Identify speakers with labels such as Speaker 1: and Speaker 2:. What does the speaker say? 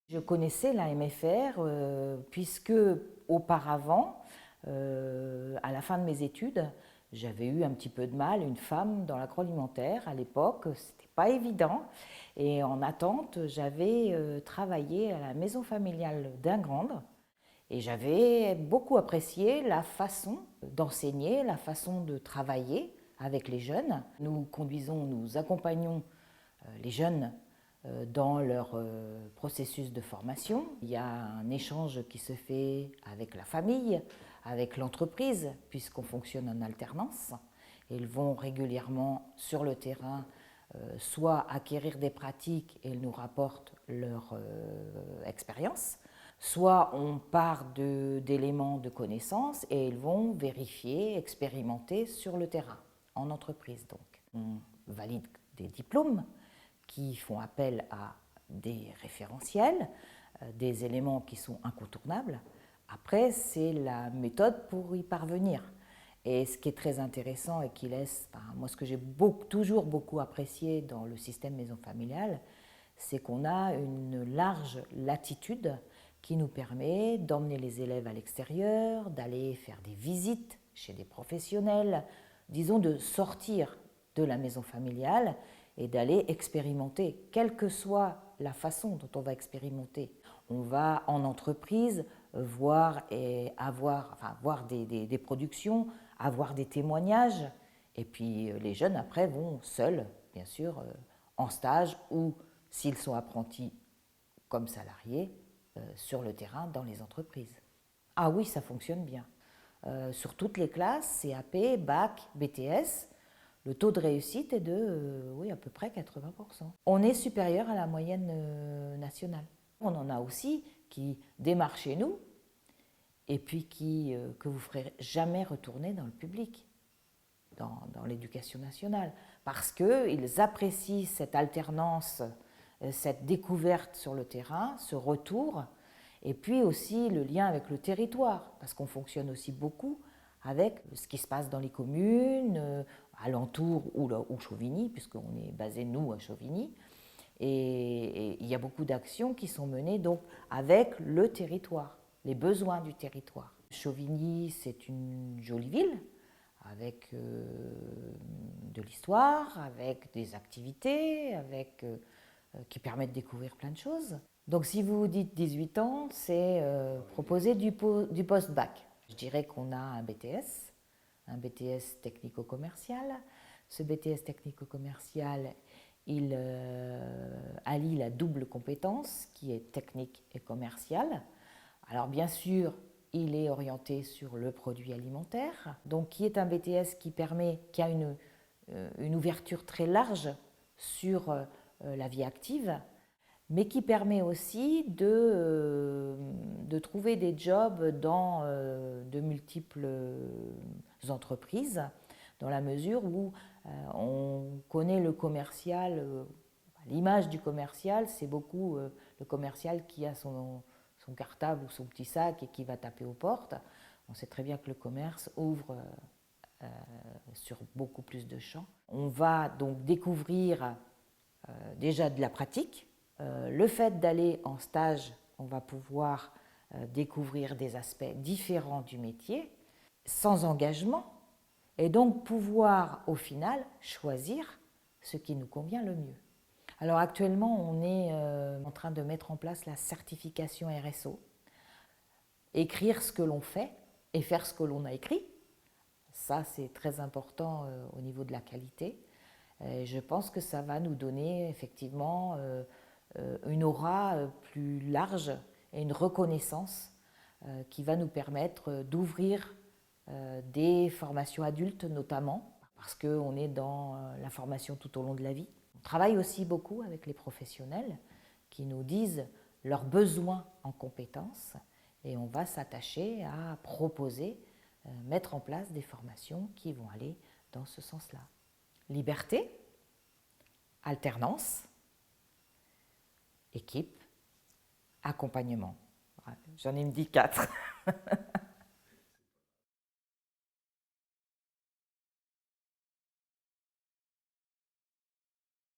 Speaker 1: Je connaissais la MFR puisque auparavant, à la fin de mes études, j'avais eu un petit peu de mal, une femme dans l'agroalimentaire à l'époque, c'était pas évident. Et en attente, j'avais travaillé à la maison familiale d'Ingrandes et j'avais beaucoup apprécié la façon d'enseigner, la façon de travailler avec les jeunes. Nous accompagnons les jeunes dans leur processus de formation. Il y a un échange qui se fait avec la famille, avec l'entreprise, puisqu'on fonctionne en alternance. Ils vont régulièrement sur le terrain soit acquérir des pratiques et ils nous rapportent leur expérience, soit on part d'éléments de connaissances et ils vont vérifier, expérimenter sur le terrain, en entreprise donc. On valide des diplômes qui font appel à des référentiels, des éléments qui sont incontournables. Après, c'est la méthode pour y parvenir. Et ce qui est très intéressant et qui laisse, moi ce que j'ai toujours beaucoup apprécié dans le système maison familiale, c'est qu'on a une large latitude qui nous permet d'emmener les élèves à l'extérieur, d'aller faire des visites chez des professionnels, disons de sortir de la maison familiale et d'aller expérimenter, quelle que soit la façon dont on va expérimenter. On va en entreprise voir des productions, avoir des témoignages, et puis les jeunes après vont seuls, bien sûr, en stage ou s'ils sont apprentis comme salariés, sur le terrain dans les entreprises. Ah oui, ça fonctionne bien. Sur toutes les classes, CAP, Bac, BTS, le taux de réussite est de oui, à peu près 80%. On est supérieur à la moyenne nationale. On en a aussi qui démarrent chez nous et puis que vous ne ferez jamais retourner dans le public, dans l'éducation nationale, parce qu'ils apprécient cette alternance, cette découverte sur le terrain, ce retour, et puis aussi le lien avec le territoire, parce qu'on fonctionne aussi beaucoup avec ce qui se passe dans les communes, alentour ou Chauvigny, puisqu'on est basé, nous, à Chauvigny. Et il y a beaucoup d'actions qui sont menées donc avec le territoire, les besoins du territoire. Chauvigny, c'est une jolie ville, avec de l'histoire, avec des activités, qui permettent de découvrir plein de choses. Donc si vous dites 18 ans, c'est proposer du post-bac. Je dirais qu'on a un BTS technico-commercial. Ce BTS technico-commercial, il allie la double compétence qui est technique et commerciale. Alors bien sûr, il est orienté sur le produit alimentaire, donc qui est un BTS qui a une ouverture très large sur la vie active, mais qui permet aussi de trouver des jobs dans de multiples entreprises, dans la mesure où on connaît le commercial, l'image du commercial, c'est beaucoup le commercial qui a son cartable ou son petit sac et qui va taper aux portes. On sait très bien que le commerce ouvre sur beaucoup plus de champs. On va donc découvrir déjà de la pratique. Le fait d'aller en stage, on va pouvoir découvrir des aspects différents du métier, sans engagement, et donc pouvoir au final choisir ce qui nous convient le mieux. Alors actuellement, on est en train de mettre en place la certification RSO. Écrire ce que l'on fait et faire ce que l'on a écrit, ça c'est très important au niveau de la qualité. Je pense que ça va nous donner effectivement une aura plus large et une reconnaissance qui va nous permettre d'ouvrir des formations adultes notamment, parce qu'on est dans la formation tout au long de la vie. On travaille aussi beaucoup avec les professionnels qui nous disent leurs besoins en compétences et on va s'attacher à proposer, mettre en place des formations qui vont aller dans ce sens-là. Liberté, alternance, équipe, accompagnement. J'en ai dit 4.